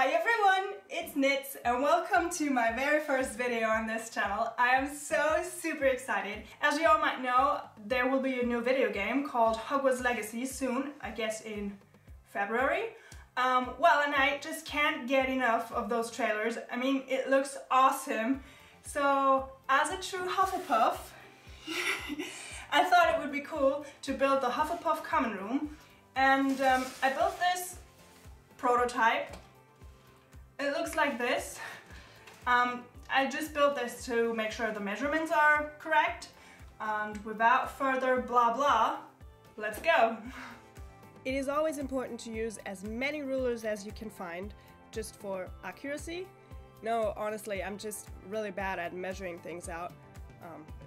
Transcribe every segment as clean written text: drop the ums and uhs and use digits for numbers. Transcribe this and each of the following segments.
Hi everyone, it's Nits and welcome to my very first video on this channel. I am so super excited. As you all might know, there will be a new video game called Hogwarts Legacy soon, I guess in February. And I just can't get enough of those trailers. I mean, it looks awesome. So, as a true Hufflepuff, I thought it would be cool to build the HUFFLEPUFF Common Room. And I built this prototype. It looks like this. I just built this to make sure the measurements are correct. And without further blah blah, let's go. It is always important to use as many rulers as you can find, just for accuracy. No, honestly, I'm just really bad at measuring things out.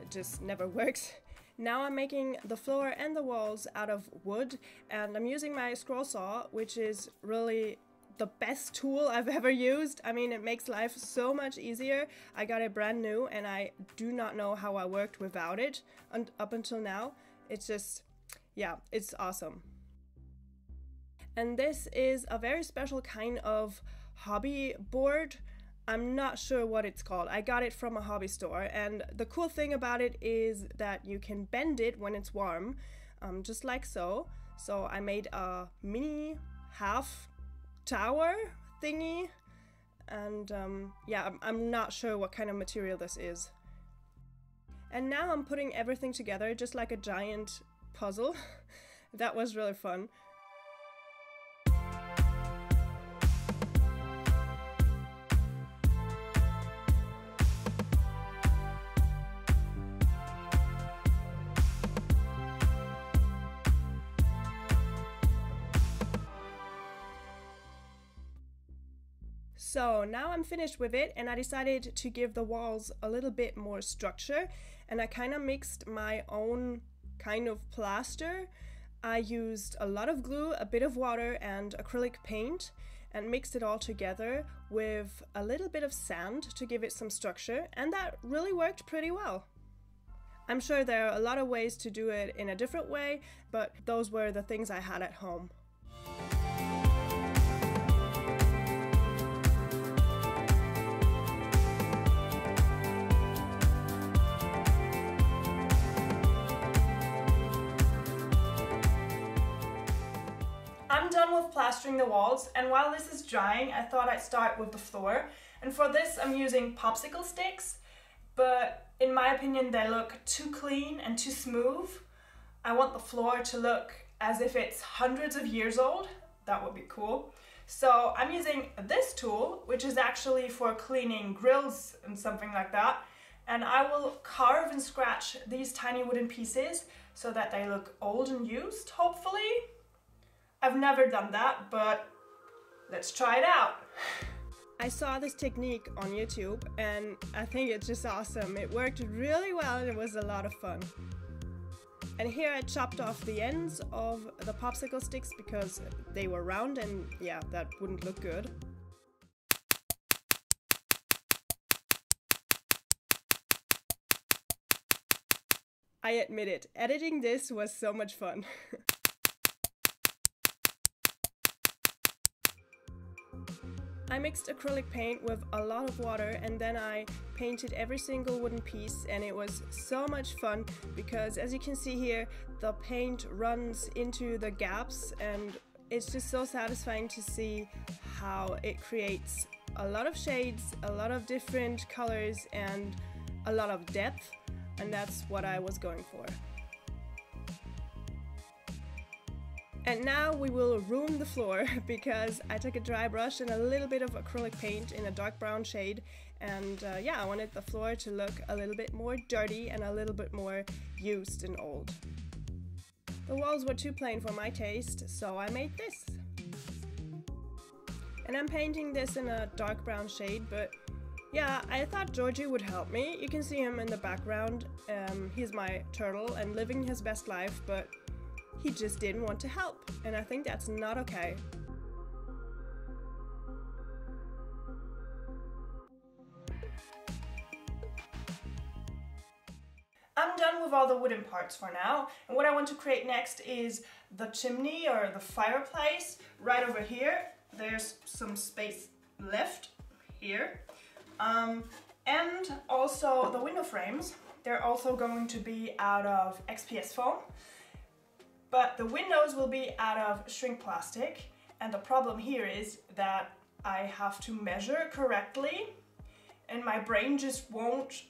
It just never works. Now I'm making the floor and the walls out of wood, and I'm using my scroll saw, which is really the best tool I've ever used. I mean, it makes life so much easier. I got it brand new and I do not know how I worked without it up until now. It's just, yeah, it's awesome. And this is a very special kind of hobby board. I'm not sure what it's called. I got it from a hobby store, and the cool thing about it is that you can bend it when it's warm, just like so. So I made a mini half tower thingy, and yeah, I'm not sure what kind of material this is. And now I'm putting everything together just like a giant puzzle. That was really fun. So now I'm finished with it, and I decided to give the walls a little bit more structure, and I kind of mixed my own kind of plaster. I used a lot of glue, a bit of water and acrylic paint, and mixed it all together with a little bit of sand to give it some structure, and that really worked pretty well. I'm sure there are a lot of ways to do it in a different way, but those were the things I had at home. I'm done with plastering the walls, and while this is drying, I thought I'd start with the floor. And for this, I'm using popsicle sticks, but in my opinion, they look too clean and too smooth. I want the floor to look as if it's hundreds of years old. That would be cool. So I'm using this tool, which is actually for cleaning grills and something like that. And I will carve and scratch these tiny wooden pieces so that they look old and used, hopefully. I've never done that, but let's try it out. I saw this technique on YouTube and I think it's just awesome. It worked really well and it was a lot of fun. And here I chopped off the ends of the popsicle sticks because they were round and yeah, that wouldn't look good. I admit it, editing this was so much fun. I mixed acrylic paint with a lot of water, and then I painted every single wooden piece, and it was so much fun because, as you can see here, the paint runs into the gaps, and it's just so satisfying to see how it creates a lot of shades, a lot of different colors, and a lot of depth, and that's what I was going for. And now we will room the floor because I took a dry brush and a little bit of acrylic paint in a dark brown shade, and yeah, I wanted the floor to look a little bit more dirty and a little bit more used and old. The walls were too plain for my taste, so I made this. And I'm painting this in a dark brown shade, but yeah, I thought Georgie would help me. You can see him in the background. He's my turtle and living his best life, but he just didn't want to help, and I think that's not okay. I'm done with all the wooden parts for now, and what I want to create next is the chimney or the fireplace right over here. There's some space left here. And also the window frames, they're also going to be out of XPS Foam, but the windows will be out of shrink plastic. And the problem here is that I have to measure correctly and my brain just won't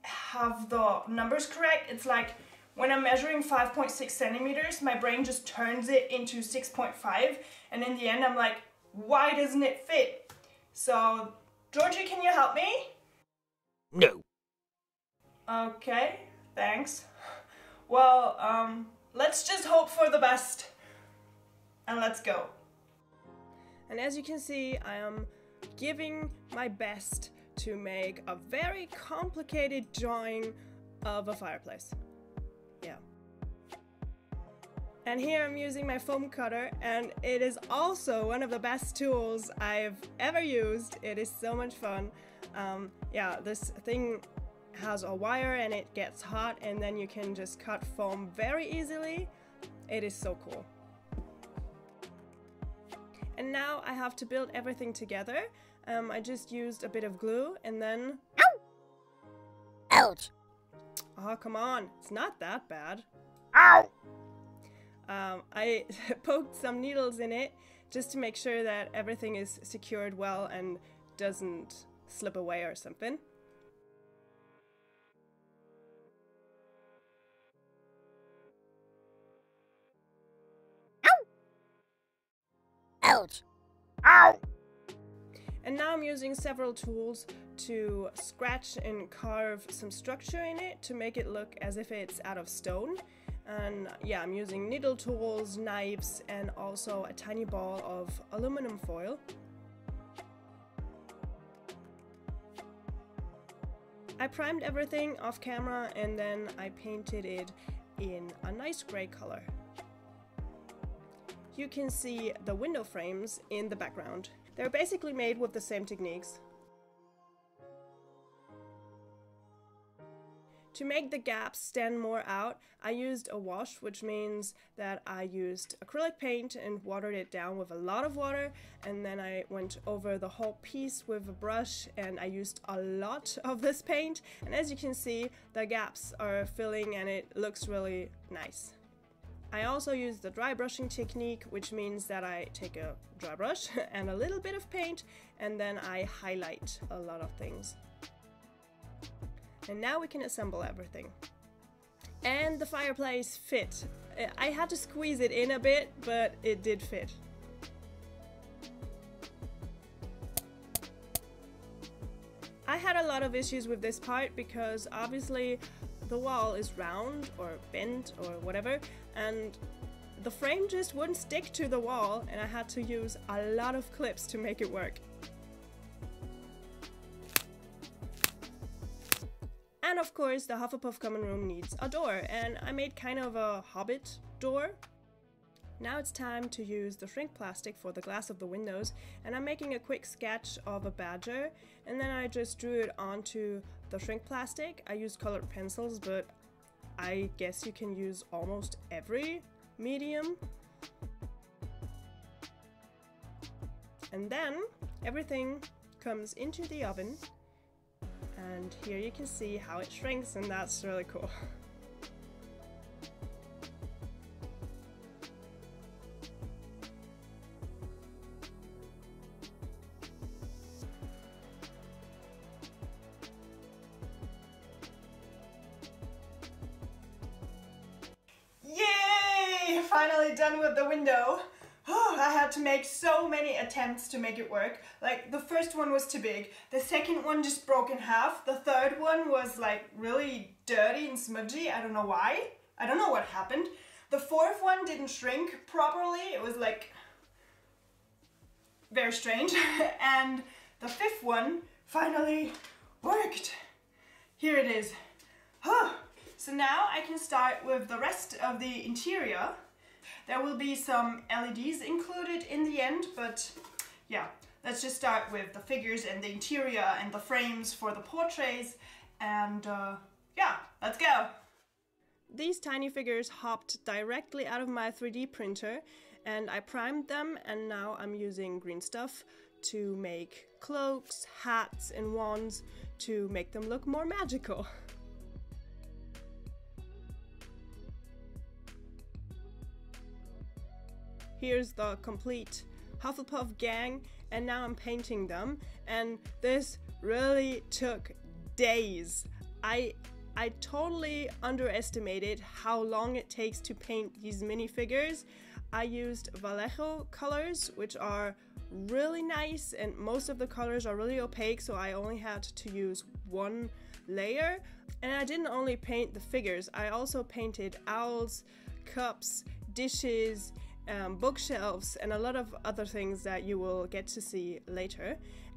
have the numbers correct. It's like when I'm measuring 5.6 centimeters, my brain just turns it into 6.5, and in the end I'm like, why doesn't it fit? So, Georgie, can you help me? No. Okay, thanks. Well, let's just hope for the best, and let's go. And as you can see, I am giving my best to make a very complicated drawing of a fireplace. Yeah. And here I'm using my foam cutter, and it is also one of the best tools I've ever used. It is so much fun. Yeah, this thing has a wire and it gets hot, and then you can just cut foam very easily. It is so cool. And now I have to build everything together. I just used a bit of glue and then... Ow! Ouch! Oh, come on. It's not that bad. Ow! I poked some needles in it just to make sure that everything is secured well and doesn't slip away or something. Ouch! Ow! And now I'm using several tools to scratch and carve some structure in it to make it look as if it's out of stone. And yeah, I'm using needle tools, knives, and also a tiny ball of aluminum foil. I primed everything off camera and then I painted it in a nice gray color. You can see the window frames in the background. They're basically made with the same techniques. To make the gaps stand more out, I used a wash, which means that I used acrylic paint and watered it down with a lot of water, and then I went over the whole piece with a brush and I used a lot of this paint, and as you can see, the gaps are filling and it looks really nice. I also use the dry brushing technique, which means that I take a dry brush and a little bit of paint and then I highlight a lot of things. And now we can assemble everything. And the fireplace fit. I had to squeeze it in a bit, but it did fit. I had a lot of issues with this part because obviously the wall is round or bent or whatever, and the frame just wouldn't stick to the wall, and I had to use a lot of clips to make it work. And of course the HUFFLEPUFF Common Room needs a door, and I made kind of a hobbit door. Now it's time to use the shrink plastic for the glass of the windows, and I'm making a quick sketch of a badger, and then I just drew it onto the shrink plastic. I used colored pencils, but I guess you can use almost every medium. And then everything comes into the oven, and here you can see how it shrinks, and that's really cool. Yay! Finally done with the window. Oh, I had to make so many attempts to make it work. Like, the first one was too big, the second one just broke in half, the third one was like really dirty and smudgy, I don't know why. I don't know what happened. The fourth one didn't shrink properly, it was like very strange. And the fifth one finally worked. Here it is. Oh. So now I can start with the rest of the interior. There will be some LEDs included in the end, but yeah, let's just start with the figures and the interior and the frames for the portraits, and yeah, let's go! These tiny figures hopped directly out of my 3D printer, and I primed them, and now I'm using green stuff to make cloaks, hats, and wands to make them look more magical. Here's the complete Hufflepuff gang, and now I'm painting them, and this really took days. I totally underestimated how long it takes to paint these minifigures. I used Vallejo colors, which are really nice, and most of the colors are really opaque, so I only had to use one layer. And I didn't only paint the figures, I also painted owls, cups, dishes, bookshelves, and a lot of other things that you will get to see later.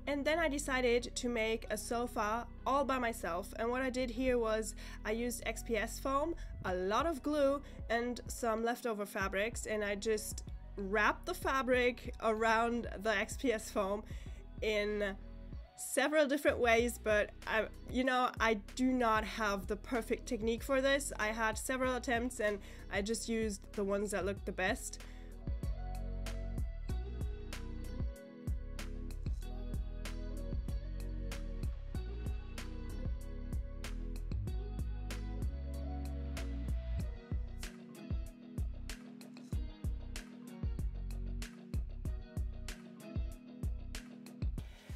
And then I decided to make a sofa all by myself, and what I did here was I used XPS foam, a lot of glue, and some leftover fabrics, and I just wrapped the fabric around the XPS foam in several different ways, but I do not have the perfect technique for this. I had several attempts and I just used the ones that looked the best.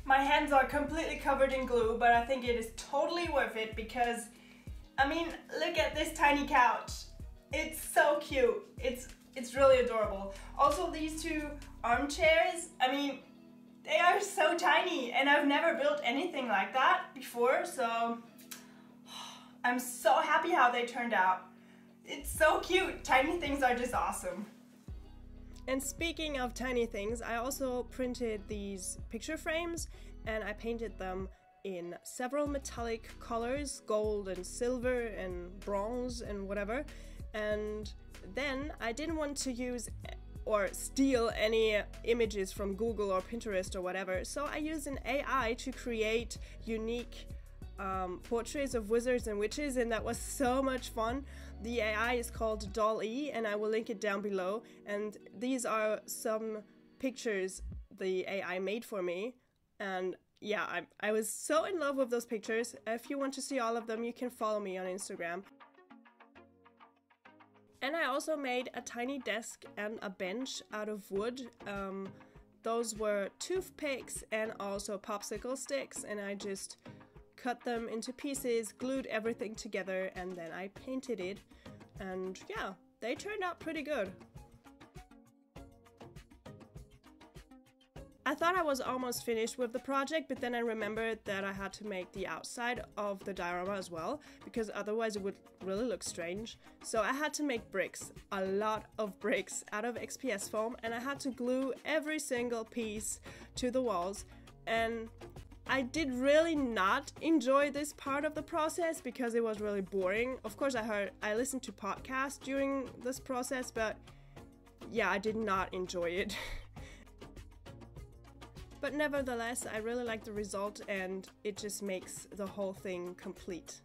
My hands are completely covered in glue, but I think it is totally worth it because, I mean, look at this tiny couch. It's so cute. It's really adorable. Also, these two armchairs, I mean, they are so tiny, and I've never built anything like that before, so I'm so happy how they turned out. It's so cute. Tiny things are just awesome. And speaking of tiny things, I also printed these picture frames and I painted them in several metallic colors, gold and silver and bronze and whatever. And then I didn't want to use or steal any images from Google or Pinterest or whatever, so I used an AI to create unique portraits of wizards and witches, and that was so much fun. The AI is called Dall-E, and I will link it down below, and these are some pictures the AI made for me, and yeah, I was so in love with those pictures. If you want to see all of them, you can follow me on Instagram. And I also made a tiny desk and a bench out of wood. Those were toothpicks and also popsicle sticks, and I just cut them into pieces, glued everything together, and then I painted it. And yeah, they turned out pretty good. I thought I was almost finished with the project, but then I remembered that I had to make the outside of the diorama as well, because otherwise it would really look strange. So I had to make bricks, a lot of bricks out of XPS foam, and I had to glue every single piece to the walls. And I did really not enjoy this part of the process because it was really boring. Of course, I listened to podcasts during this process, but yeah, I did not enjoy it. But nevertheless, I really like the result, and it just makes the whole thing complete.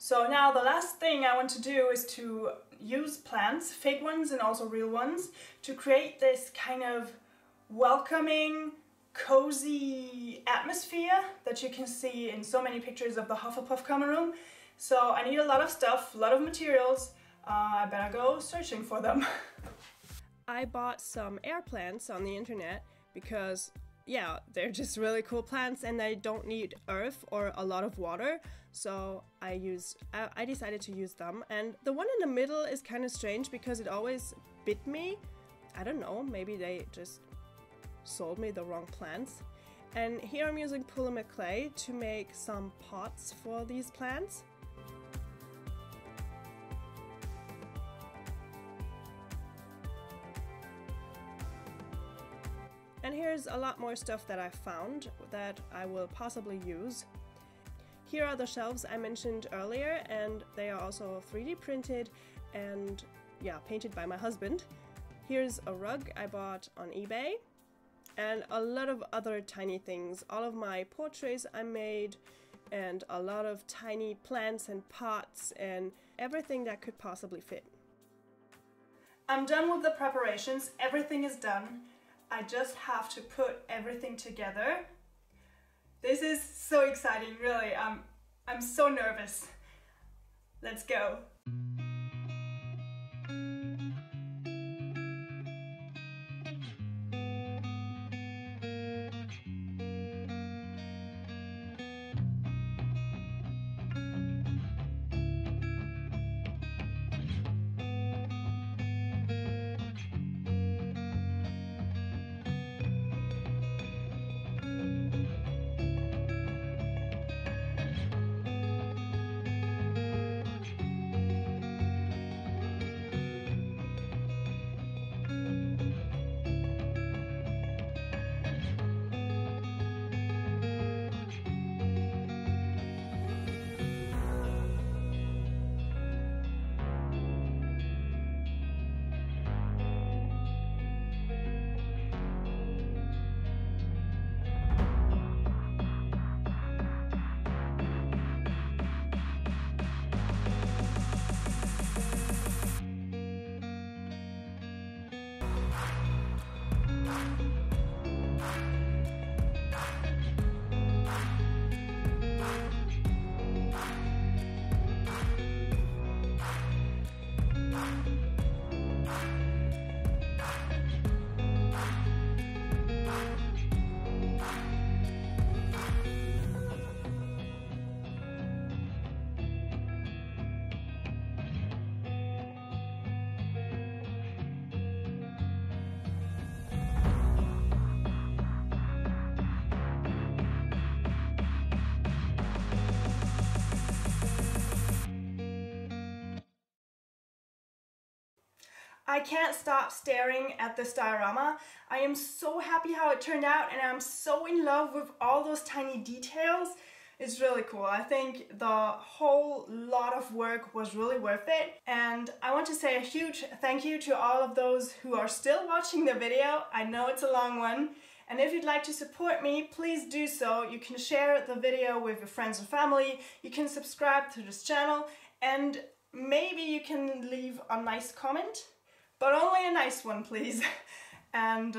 So now the last thing I want to do is to use plants, fake ones and also real ones, to create this kind of welcoming, cozy atmosphere that you can see in so many pictures of the HUFFLEPUFF Common Room. So I need a lot of stuff, a lot of materials. I better go searching for them. I bought some air plants on the internet because yeah, they're just really cool plants and they don't need earth or a lot of water, so I decided to use them. And the one in the middle is kind of strange because it always bit me. I don't know, maybe they just sold me the wrong plants. And here I'm using Polymer Clay to make some pots for these plants. And here's a lot more stuff that I found that I will possibly use. Here are the shelves I mentioned earlier, and they are also 3D printed and yeah, painted by my husband. Here's a rug I bought on eBay, and a lot of other tiny things. All of my portraits I made, and a lot of tiny plants and pots and everything that could possibly fit. I'm done with the preparations, everything is done. I just have to put everything together. This is so exciting, really. I'm so nervous. Let's go. I can't stop staring at this diorama. I am so happy how it turned out, and I'm so in love with all those tiny details. It's really cool. I think the whole lot of work was really worth it. And I want to say a huge thank you to all of those who are still watching the video. I know it's a long one. And if you'd like to support me, please do so. You can share the video with your friends and family. You can subscribe to this channel, and maybe you can leave a nice comment. But only a nice one, please. And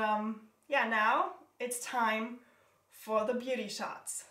yeah, now it's time for the beauty shots.